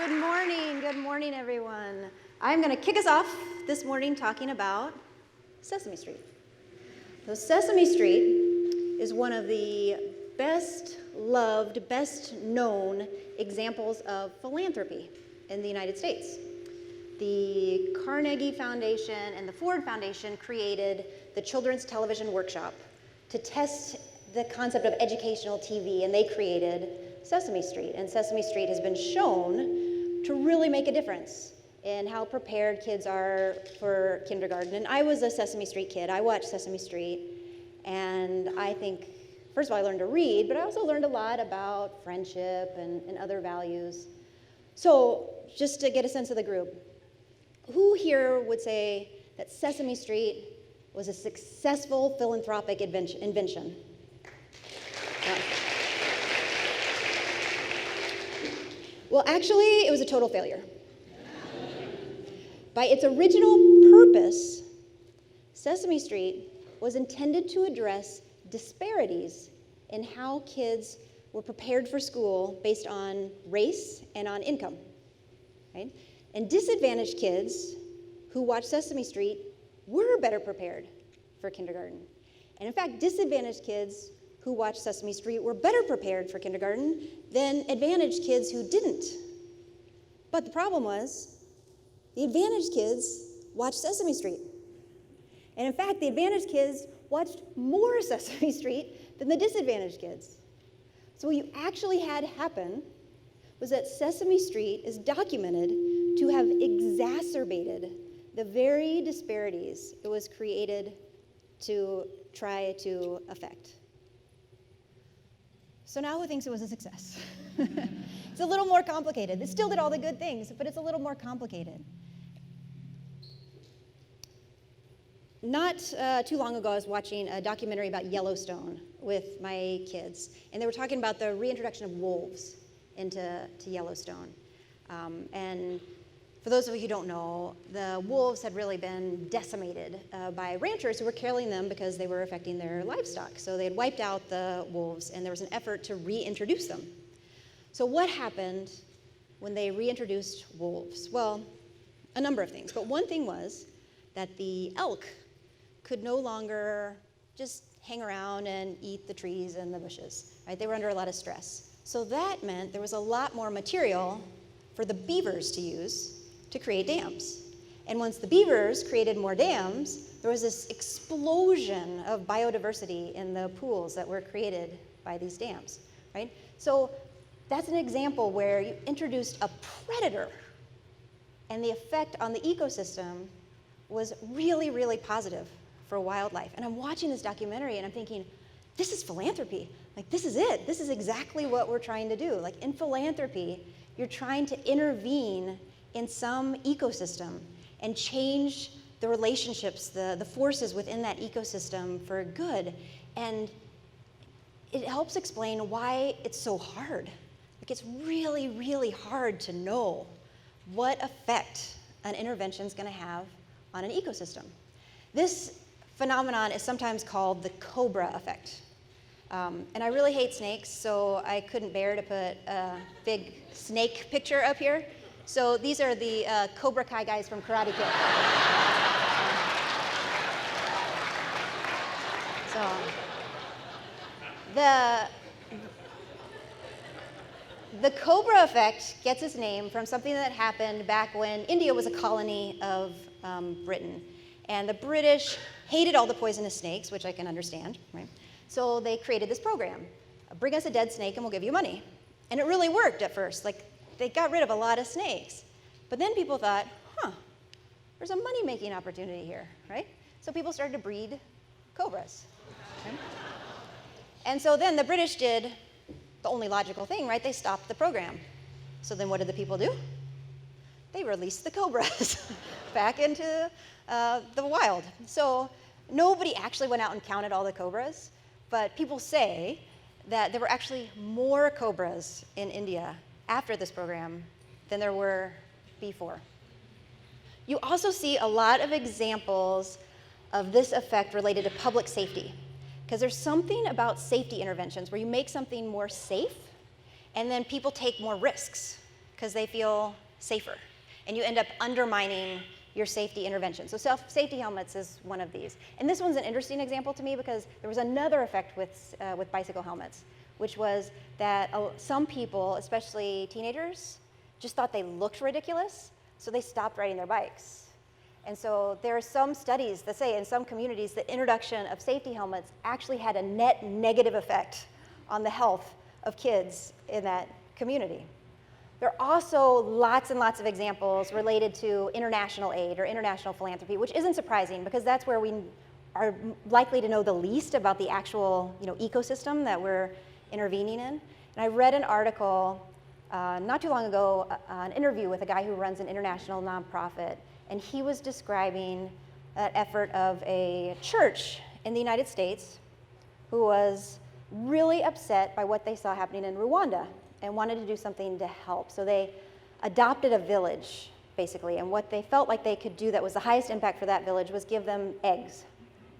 Good morning, everyone. I'm going to kick us off this morning talking about Sesame Street. So Sesame Street is one of the best loved, best known examples of philanthropy in the United States. The Carnegie Foundation and the Ford Foundation created the Children's Television Workshop to test the concept of educational TV, and they created Sesame Street. And Sesame Street has been shown to really make a difference in how prepared kids are for kindergarten. And I was a Sesame Street kid. I watched Sesame Street, and I think, first of all, I learned to read, but I also learned a lot about friendship and other values. So just to get a sense of the group, who here would say that Sesame Street was a successful philanthropic invention? Well, actually, it was a total failure. By its original purpose, Sesame Street was intended to address disparities in how kids were prepared for school based on race and on income, right? And disadvantaged kids who watched Sesame Street were better prepared for kindergarten. And in fact, disadvantaged kids who watched Sesame Street were better prepared for kindergarten than advantaged kids who didn't. But the problem was, the advantaged kids watched Sesame Street. And in fact, the advantaged kids watched more Sesame Street than the disadvantaged kids. So what you actually had happen was that Sesame Street is documented to have exacerbated the very disparities it was created to try to affect. So now who thinks it was a success? It's a little more complicated. It still did all the good things, but it's a little more complicated. Not too long ago, I was watching a documentary about Yellowstone with my kids, and they were talking about the reintroduction of wolves into Yellowstone. And for those of you who don't know, the wolves had really been decimated by ranchers who were killing them because they were affecting their livestock. So they had wiped out the wolves, and there was an effort to reintroduce them. So what happened when they reintroduced wolves? Well, a number of things. But one thing was that the elk could no longer just hang around and eat the trees and the bushes, right? They were under a lot of stress. So that meant there was a lot more material for the beavers to use to create dams. And once the beavers created more dams, there was this explosion of biodiversity in the pools that were created by these dams, right? So that's an example where you introduced a predator, and the effect on the ecosystem was really, really positive for wildlife. And I'm watching this documentary and I'm thinking, this is philanthropy. Like, this is it. This is exactly what we're trying to do. Like, in philanthropy, you're trying to intervene in some ecosystem and change the relationships, the forces within that ecosystem for good. And it helps explain why it's so hard. Like, it's really, really hard to know what effect an intervention is going to have on an ecosystem. This phenomenon is sometimes called the Cobra Effect. And I really hate snakes, so I couldn't bear to put a big snake picture up here. So these are the Cobra Kai guys from Karate Kid. So the Cobra Effect gets its name from something that happened back when India was a colony of Britain. And the British hated all the poisonous snakes, which I can understand, right? So they created this program. Bring us a dead snake and we'll give you money. And it really worked at first. Like, they got rid of a lot of snakes. But then people thought, there's a money-making opportunity here, right? So people started to breed cobras. Okay? And so then the British did the only logical thing, right? They stopped the program. So then what did the people do? They released the cobras back into the wild. So nobody actually went out and counted all the cobras, but people say that there were actually more cobras in India after this program than there were before. You also see a lot of examples of this effect related to public safety, because there's something about safety interventions where you make something more safe, and then people take more risks because they feel safer. And you end up undermining your safety intervention. So safety helmets is one of these. And this one's an interesting example to me because there was another effect with bicycle helmets, which was that some people, especially teenagers, just thought they looked ridiculous, so they stopped riding their bikes. And so there are some studies that say in some communities the introduction of safety helmets actually had a net negative effect on the health of kids in that community. There are also lots and lots of examples related to international aid or international philanthropy, which isn't surprising because that's where we are likely to know the least about the actual ecosystem that we're intervening in. And I read an article not too long ago, an interview with a guy who runs an international nonprofit, and he was describing an effort of a church in the United States who was really upset by what they saw happening in Rwanda and wanted to do something to help. So they adopted a village, basically, and what they felt like they could do that was the highest impact for that village was give them eggs,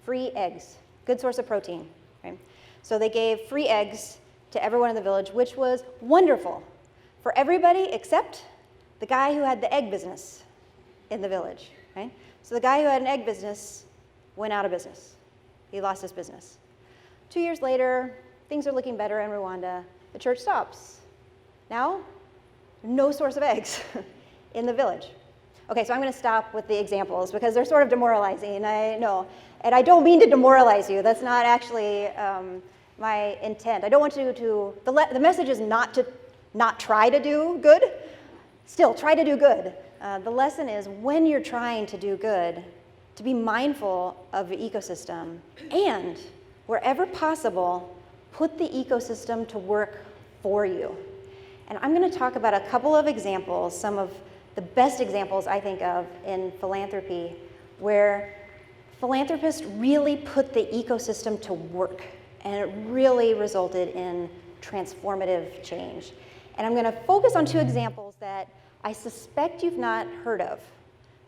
free eggs, good source of protein. Right? So they gave free eggs to everyone in the village, which was wonderful for everybody except the guy who had the egg business in the village. Right? So the guy who had an egg business went out of business. He lost his business. 2 years later, things are looking better in Rwanda. The church stops. Now, no source of eggs in the village. Okay, so I'm going to stop with the examples because they're sort of demoralizing, I know. And I don't mean to demoralize you. That's not actually my intent. I don't want you to, the message is not to not try to do good. Still, try to do good. The lesson is when you're trying to do good, to be mindful of the ecosystem and, wherever possible, put the ecosystem to work for you. And I'm going to talk about a couple of examples, some of the best examples I think of in philanthropy, where philanthropists really put the ecosystem to work, and it really resulted in transformative change. And I'm going to focus on two examples that I suspect you've not heard of.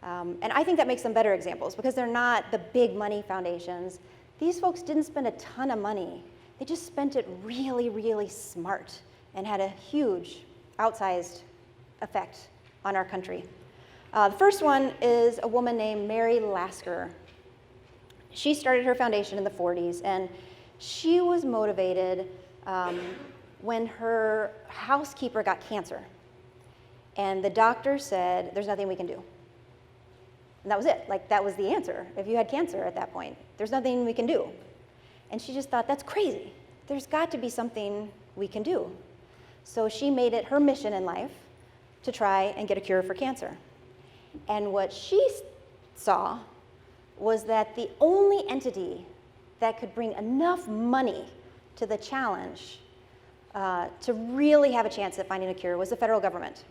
And I think that makes them better examples because they're not the big money foundations. These folks didn't spend a ton of money. They just spent it really, really smart and had a huge, outsized effect on our country. The first one is a woman named Mary Lasker. She started her foundation in the 40s, and she was motivated when her housekeeper got cancer. And the doctor said, there's nothing we can do. And that was it. Like, that was the answer. If you had cancer at that point, there's nothing we can do. And she just thought, that's crazy. There's got to be something we can do. So she made it her mission in life to try and get a cure for cancer. And what she saw was that the only entity that could bring enough money to the challenge to really have a chance at finding a cure was the federal government.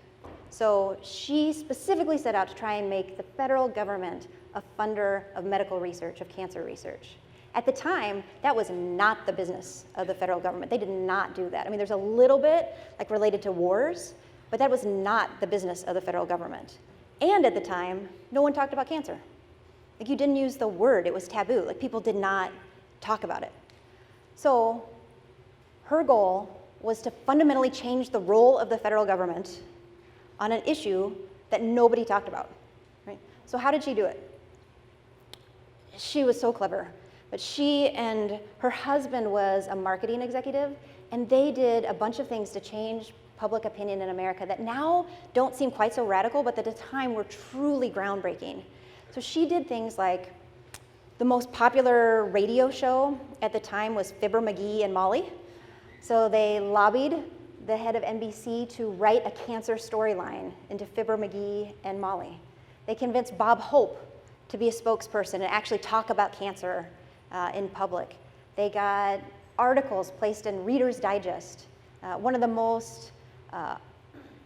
So she specifically set out to try and make the federal government a funder of medical research, of cancer research. At the time, that was not the business of the federal government. They did not do that. I mean, there's a little bit like related to wars, but that was not the business of the federal government. And at the time, no one talked about cancer. Like, you didn't use the word, it was taboo. Like, people did not talk about it. So her goal was to fundamentally change the role of the federal government on an issue that nobody talked about, right? So how did she do it? She was so clever. But she and her husband was a marketing executive, and they did a bunch of things to change public opinion in America that now don't seem quite so radical, but at the time were truly groundbreaking. So she did things like, the most popular radio show at the time was Fibber McGee and Molly. So they lobbied the head of NBC to write a cancer storyline into Fibber McGee and Molly. They convinced Bob Hope to be a spokesperson and actually talk about cancer in public. They got articles placed in Reader's Digest. One of the most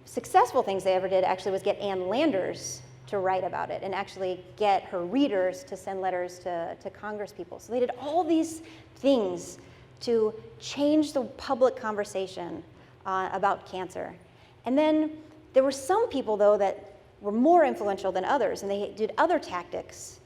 successful things they ever did actually was get Ann Landers to write about it and actually get her readers to send letters to Congress people. So they did all these things to change the public conversation about cancer. And then there were some people, though, that were more influential than others, and they did other tactics.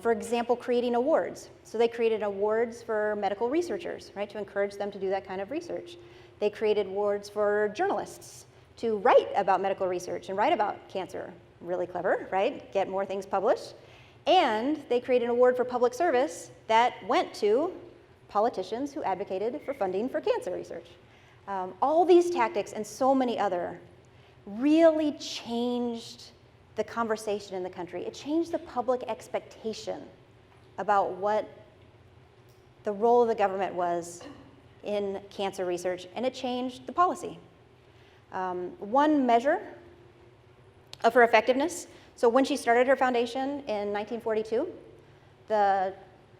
For example, creating awards. So they created awards for medical researchers, right, to encourage them to do that kind of research. They created awards for journalists to write about medical research and write about cancer. Really clever, right? Get more things published. And they created an award for public service that went to politicians who advocated for funding for cancer research. All these tactics and so many other really changed the conversation in the country. It changed the public expectation about what the role of the government was in cancer research, and it changed the policy. One measure of her effectiveness, so when she started her foundation in 1942, the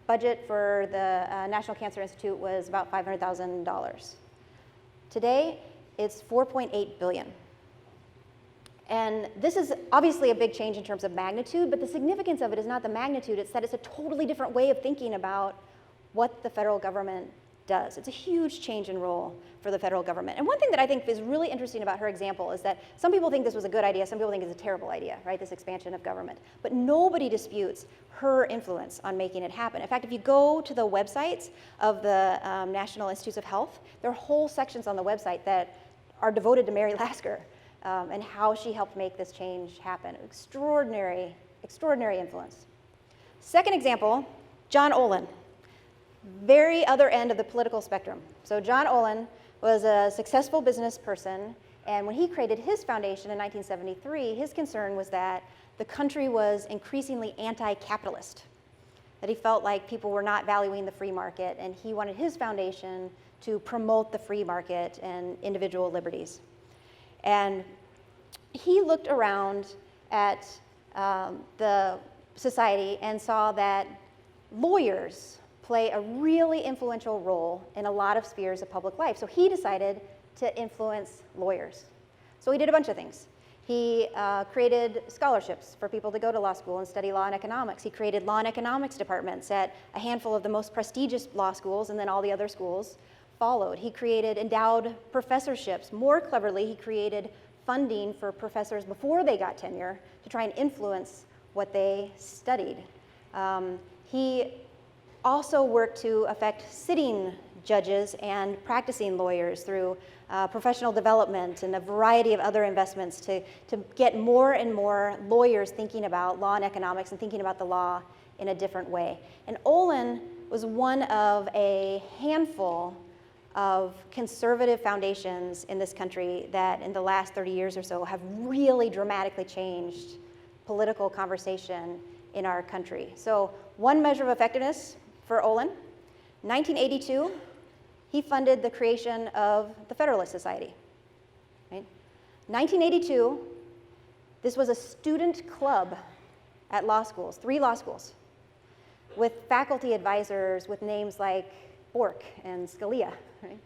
budget for the National Cancer Institute was about $500,000. Today, it's $4.8 billion. And this is obviously a big change in terms of magnitude, but the significance of it is not the magnitude, it's that it's a totally different way of thinking about what the federal government does. It's a huge change in role for the federal government. And one thing that I think is really interesting about her example is that some people think this was a good idea, some people think it's a terrible idea, right, this expansion of government. But nobody disputes her influence on making it happen. In fact, if you go to the websites of the National Institutes of Health, there are whole sections on the website that are devoted to Mary Lasker and how she helped make this change happen. Extraordinary, extraordinary influence. Second example, John Olin. Very other end of the political spectrum. So John Olin was a successful business person, and when he created his foundation in 1973, his concern was that the country was increasingly anti-capitalist, that he felt like people were not valuing the free market, and he wanted his foundation to promote the free market and individual liberties. And he looked around at the society and saw that lawyers play a really influential role in a lot of spheres of public life. So he decided to influence lawyers. So he did a bunch of things. He created scholarships for people to go to law school and study law and economics. He created law and economics departments at a handful of the most prestigious law schools, and then all the other schools followed. He created endowed professorships. More cleverly, he created funding for professors before they got tenure to try and influence what they studied. He also worked to affect sitting judges and practicing lawyers through professional development and a variety of other investments to get more and more lawyers thinking about law and economics and thinking about the law in a different way. And Olin was one of a handful of conservative foundations in this country that in the last 30 years or so have really dramatically changed political conversation in our country. So one measure of effectiveness for Olin, 1982, he funded the creation of the Federalist Society. Right? 1982, this was a student club at law schools, 3 law schools, with faculty advisors with names like Bork and Scalia. Right?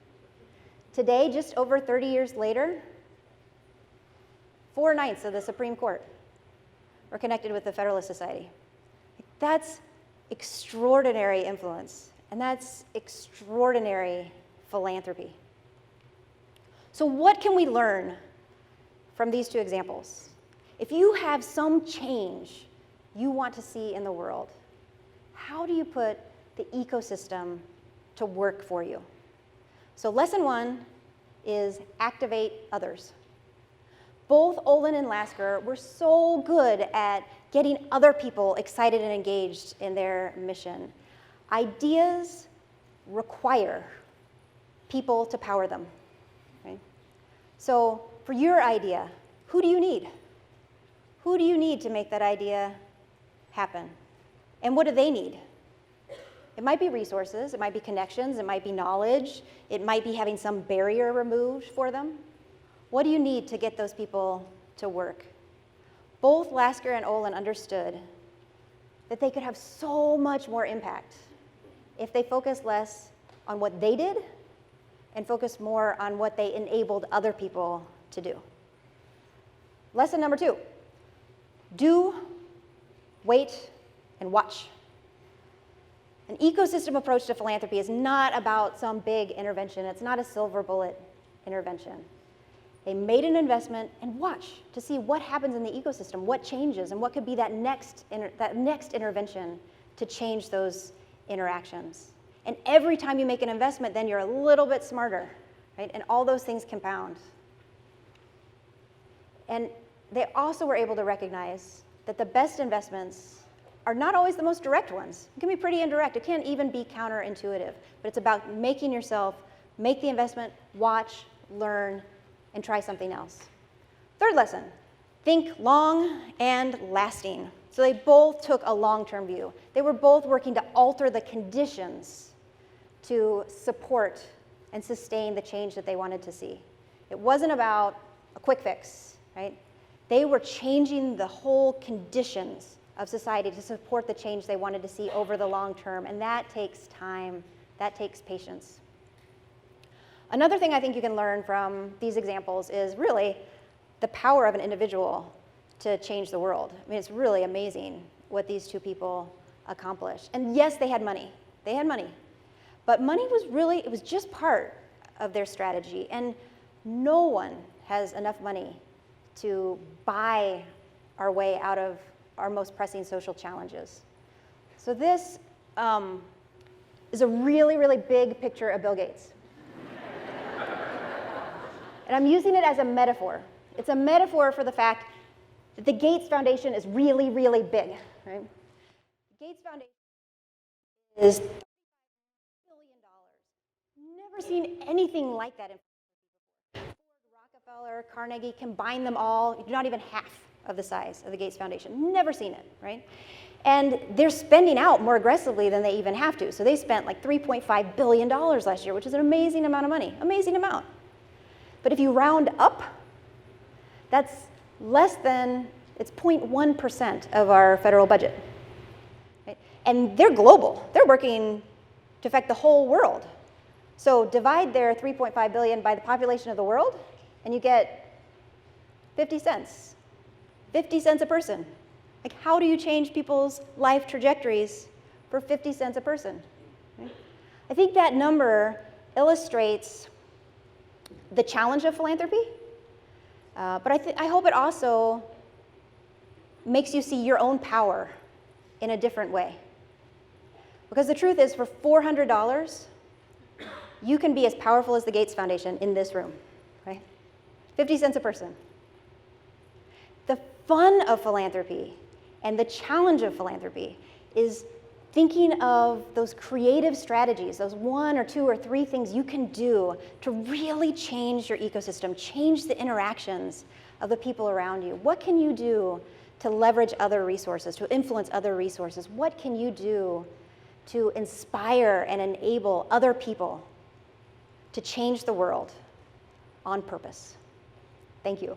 Today, just over 30 years later, 4/9 of the Supreme Court are connected with the Federalist Society. That's extraordinary influence, and that's extraordinary philanthropy. So what can we learn from these 2 examples? If you have some change you want to see in the world, how do you put the ecosystem to work for you? So lesson 1 is activate others. Both Olin and Lasker were so good at getting other people excited and engaged in their mission. Ideas require people to power them. Right? So for your idea, who do you need? Who do you need to make that idea happen? And what do they need? It might be resources, it might be connections, it might be knowledge, it might be having some barrier removed for them. What do you need to get those people to work? Both Lasker and Olin understood that they could have so much more impact if they focused less on what they did and focused more on what they enabled other people to do. Lesson number 2, do, wait, and watch. An ecosystem approach to philanthropy is not about some big intervention. It's not a silver bullet intervention. They made an investment and watch to see what happens in the ecosystem, what changes, and what could be that next intervention to change those interactions. And every time you make an investment, then you're a little bit smarter, right? And all those things compound. And they also were able to recognize that the best investments are not always the most direct ones. It can be pretty indirect. It can even be counterintuitive. But it's about making yourself make the investment, watch, learn, and try something else. Third lesson, think long and lasting. So they both took a long-term view. They were both working to alter the conditions to support and sustain the change that they wanted to see. It wasn't about a quick fix, right? They were changing the whole conditions of society to support the change they wanted to see over the long term, and that takes time, that takes patience. Another thing I think you can learn from these examples is really the power of an individual to change the world. I mean, it's really amazing what these two people accomplished. And yes, they had money. They had money. But money was really, it was just part of their strategy. And no one has enough money to buy our way out of our most pressing social challenges. So this is a really, really big picture of Bill Gates. And I'm using it as a metaphor. It's a metaphor for the fact that the Gates Foundation is really, really big, right? The Gates Foundation is $35 billion. Never seen anything like that in Ford, Rockefeller, Carnegie, combine them all, not even half of the size of the Gates Foundation. Never seen it, right? And they're spending out more aggressively than they even have to. So they spent like $3.5 billion last year, which is an amazing amount of money, amazing amount. But if you round up, that's less than, it's 0.1% of our federal budget. Right? And they're global. They're working to affect the whole world. So divide their $3.5 billion by the population of the world, and you get 50 cents. 50 cents a person. Like, how do you change people's life trajectories for 50 cents a person? Right? I think that number illustrates the challenge of philanthropy, but I hope it also makes you see your own power in a different way. Because the truth is, for $400, you can be as powerful as the Gates Foundation in this room, right? 50 cents a person. The fun of philanthropy and the challenge of philanthropy is thinking of those creative strategies, those 1 or 2 or 3 things you can do to really change your ecosystem, change the interactions of the people around you. What can you do to leverage other resources, to influence other resources? What can you do to inspire and enable other people to change the world on purpose? Thank you.